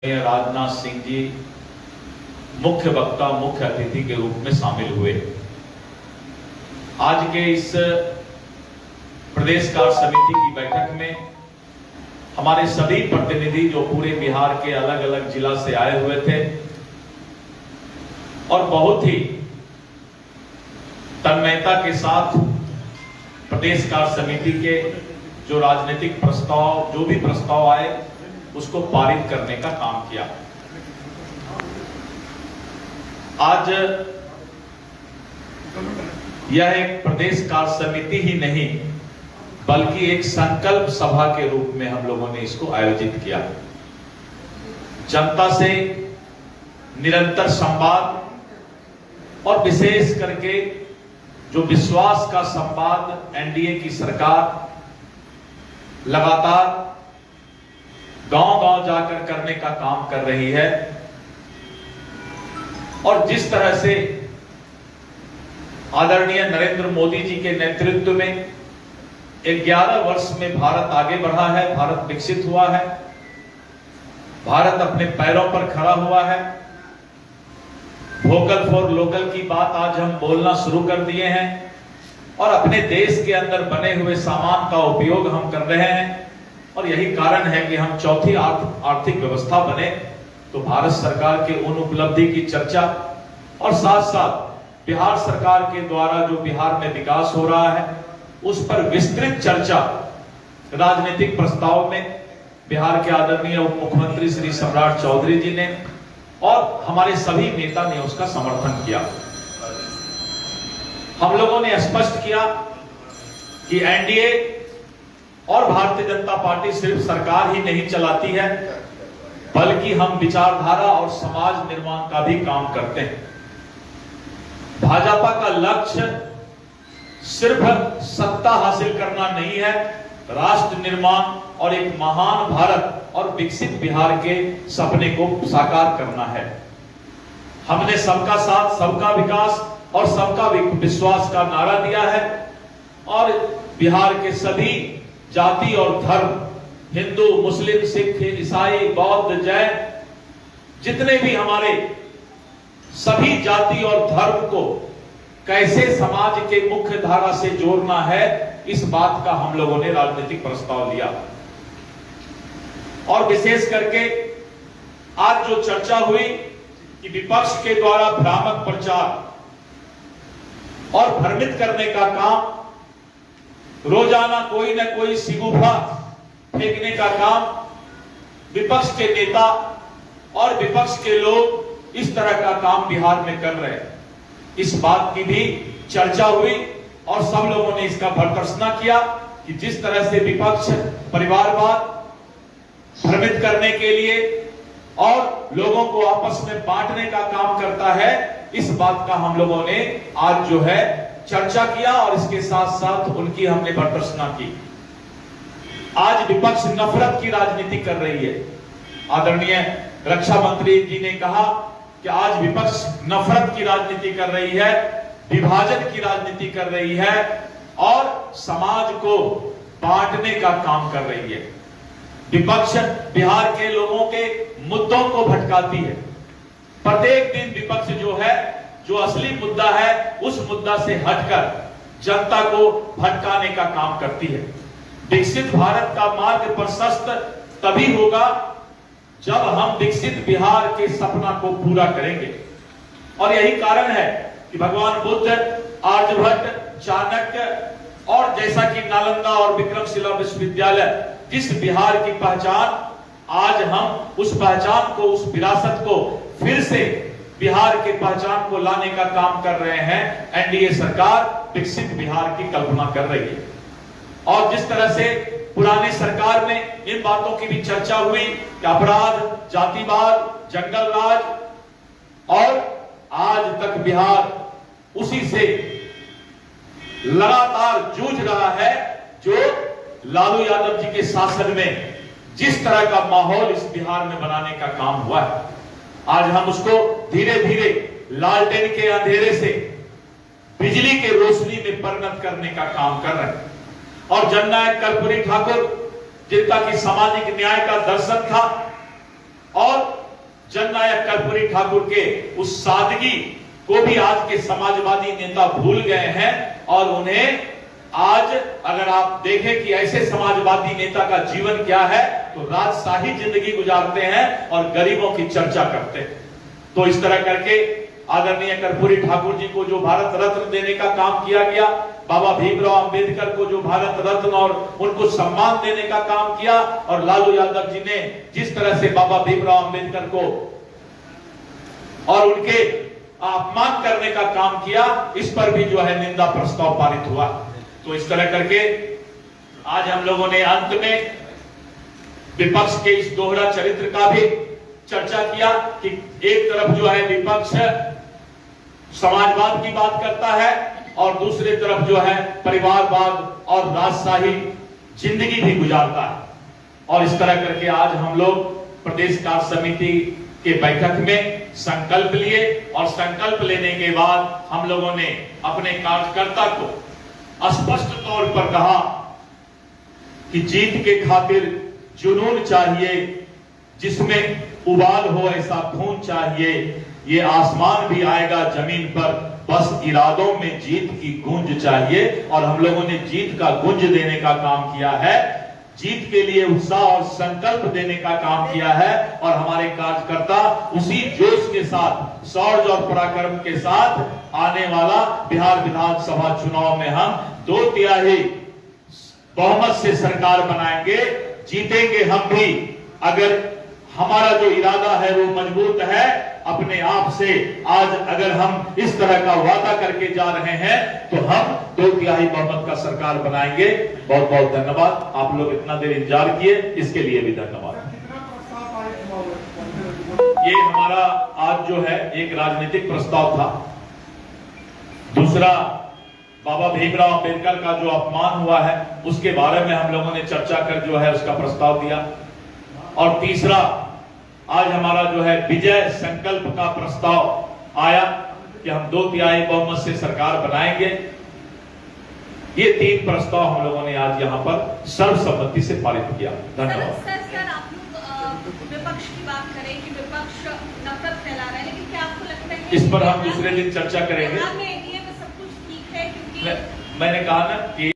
राजनाथ सिंह जी मुख्य वक्ता, मुख्य अतिथि के रूप में शामिल हुए। आज के इस प्रदेश कार्य समिति की बैठक में हमारे सभी प्रतिनिधि जो पूरे बिहार के अलग अलग जिला से आए हुए थे और बहुत ही तन्मयता के साथ प्रदेश कार्य समिति के जो राजनीतिक प्रस्ताव, जो भी प्रस्ताव आए उसको पारित करने का काम किया। आज यह एक प्रदेश कार्य समिति ही नहीं बल्कि एक संकल्प सभा के रूप में हम लोगों ने इसको आयोजित किया। जनता से निरंतर संवाद और विशेष करके जो विश्वास का संवाद एनडीए की सरकार लगातार गांव-गांव जाकर करने का काम कर रही है और जिस तरह से आदरणीय नरेंद्र मोदी जी के नेतृत्व में 11 वर्ष में भारत आगे बढ़ा है, भारत विकसित हुआ है, भारत अपने पैरों पर खड़ा हुआ है। वोकल फॉर लोकल की बात आज हम बोलना शुरू कर दिए हैं और अपने देश के अंदर बने हुए सामान का उपयोग हम कर रहे हैं और यही कारण है कि हम चौथी आर्थिक व्यवस्था बने। तो भारत सरकार के उन उपलब्धि की चर्चा और साथ साथ बिहार सरकार के द्वारा जो बिहार में विकास हो रहा है उस पर विस्तृत चर्चा राजनीतिक प्रस्ताव में बिहार के आदरणीय उप मुख्यमंत्री श्री सम्राट चौधरी जी ने और हमारे सभी नेता ने उसका समर्थन किया। हम लोगों ने स्पष्ट किया कि एनडीए और भारतीय जनता पार्टी सिर्फ सरकार ही नहीं चलाती है बल्कि हम विचारधारा और समाज निर्माण का भी काम करते हैं। भाजपा का लक्ष्य सिर्फ सत्ता हासिल करना नहीं है, राष्ट्र निर्माण और एक महान भारत और विकसित बिहार के सपने को साकार करना है। हमने सबका साथ, सबका विकास और सबका विश्वास का नारा दिया है और बिहार के सभी जाति और धर्म, हिंदू, मुस्लिम, सिख, ईसाई, बौद्ध, जैन, जितने भी हमारे सभी जाति और धर्म को कैसे समाज के मुख्य धारा से जोड़ना है, इस बात का हम लोगों ने राजनीतिक प्रस्ताव लिया। और विशेष करके आज जो चर्चा हुई कि विपक्ष के द्वारा भ्रामक प्रचार और भ्रमित करने का काम, रोजाना कोई न कोई सिगुफा फेंकने का काम विपक्ष के नेता और विपक्ष के लोग इस तरह का काम बिहार में कर रहे हैं, इस बात की भी चर्चा हुई और सब लोगों ने इसका भर्त्सना किया कि जिस तरह से विपक्ष परिवारवाद भ्रमित करने के लिए और लोगों को आपस में बांटने का काम करता है, इस बात का हम लोगों ने आज जो है चर्चा किया और इसके साथ साथ उनकी हमने भर्त्सना की। आज विपक्ष नफरत की राजनीति कर रही है। आदरणीय रक्षा मंत्री जी ने कहा कि आज विपक्ष नफरत की राजनीति कर रही है, विभाजन की राजनीति कर रही है और समाज को बांटने का काम कर रही है। विपक्ष बिहार के लोगों के मुद्दों को भटकाती है। प्रत्येक दिन विपक्ष जो है, जो असली मुद्दा है, उस मुद्दा से हटकर जनता को भटकाने का काम करती है। विकसित भारत का मार्ग प्रशस्त तभी होगा जब हम विकसित बिहार के सपना को पूरा करेंगे और यही कारण है कि भगवान बुद्ध, आर्यभट्ट, चाणक्य और जैसा कि नालंदा और विक्रमशिला विश्वविद्यालय जिस बिहार की पहचान, आज हम उस पहचान को, उस विरासत को फिर से बिहार के पहचान को लाने का काम कर रहे हैं। एनडीए सरकार विकसित बिहार की कल्पना कर रही है और जिस तरह से पुरानी सरकार में इन बातों की भी चर्चा हुई कि अपराध, जातिवाद, जंगल राज और आज तक बिहार उसी से लगातार जूझ रहा है जो लालू यादव जी के शासन में जिस तरह का माहौल इस बिहार में बनाने का काम हुआ है, आज हम उसको धीरे धीरे लालटेन के अंधेरे से बिजली के रोशनी में परिणत करने का काम कर रहे हैं। और जननायक कर्पूरी ठाकुर जिनका कि सामाजिक न्याय का दर्शन था और जननायक कर्पूरी ठाकुर के उस सादगी को भी आज के समाजवादी नेता भूल गए हैं। और उन्हें आज अगर आप देखें कि ऐसे समाजवादी नेता का जीवन क्या है, तो राजशाही जिंदगी गुजारते हैं और गरीबों की चर्चा करते हैं। तो इस तरह करके आदरणीय कर्पूरी ठाकुर जी को जो भारत रत्न देने का काम किया गया, बाबा भीमराव अंबेडकर को जो भारत रत्न और उनको सम्मान देने का काम किया, और लालू यादव जी ने जिस तरह से बाबा भीमराव अंबेडकर को और उनके अपमान करने का काम किया, इस पर भी जो है निंदा प्रस्ताव पारित हुआ। तो इस तरह करके आज हम लोगों ने अंत में विपक्ष के इस दोहरा चरित्र का भी चर्चा किया कि एक तरफ जो है विपक्ष समाजवाद की बात करता है और दूसरी तरफ जो है परिवारवाद और राजशाही जिंदगी भी गुजारता है। और इस तरह करके आज हम लोग प्रदेश कार्य समिति के बैठक में संकल्प लिए, और संकल्प लेने के बाद हम लोगों ने अपने कार्यकर्ता को स्पष्ट तौर पर कहा कि जीत के खातिर जुनून चाहिए, जिसमें उबाल हो ऐसा खून चाहिए, ये आसमान भी आएगा जमीन पर, बस इरादों में जीत की गूंज चाहिए। और हम लोगों ने जीत का गूंज देने का काम किया है, जीत के लिए उत्साह और संकल्प देने का काम किया है। और हमारे कार्यकर्ता उसी जोश के साथ, शौर्य और पराक्रम के साथ आने वाला बिहार विधानसभा चुनाव में हम 2/3 बहुमत से सरकार बनाएंगे, जीतेंगे हम भी। अगर हमारा जो इरादा है वो मजबूत है, अपने आप से आज अगर हम इस तरह का वादा करके जा रहे हैं तो हम 2/3 बहुमत का सरकार बनाएंगे। बहुत बहुत धन्यवाद। आप लोग इतना देर इंतजार किए, इसके लिए भी धन्यवाद। ये हमारा आज जो है एक राजनीतिक प्रस्ताव था। दूसरा, बाबा भीमराव अंबेडकर का जो अपमान हुआ है उसके बारे में हम लोगों ने चर्चा कर जो है उसका प्रस्ताव दिया। और तीसरा, आज हमारा जो है विजय संकल्प का प्रस्ताव आया कि हम 2/3 बहुमत से सरकार बनाएंगे। ये 3 प्रस्ताव हम लोगों ने आज यहाँ पर सर्वसम्मति से पारित किया। धन्यवाद। सर, आप लोग विपक्ष की बात करें कि विपक्ष नफरत फैला रहा है, लेकिन क्या आपको लगता है इस पर हम दूसरे दिन चर्चा करेंगे। सब कुछ ठीक है? क्योंकि मैंने कहा ना कि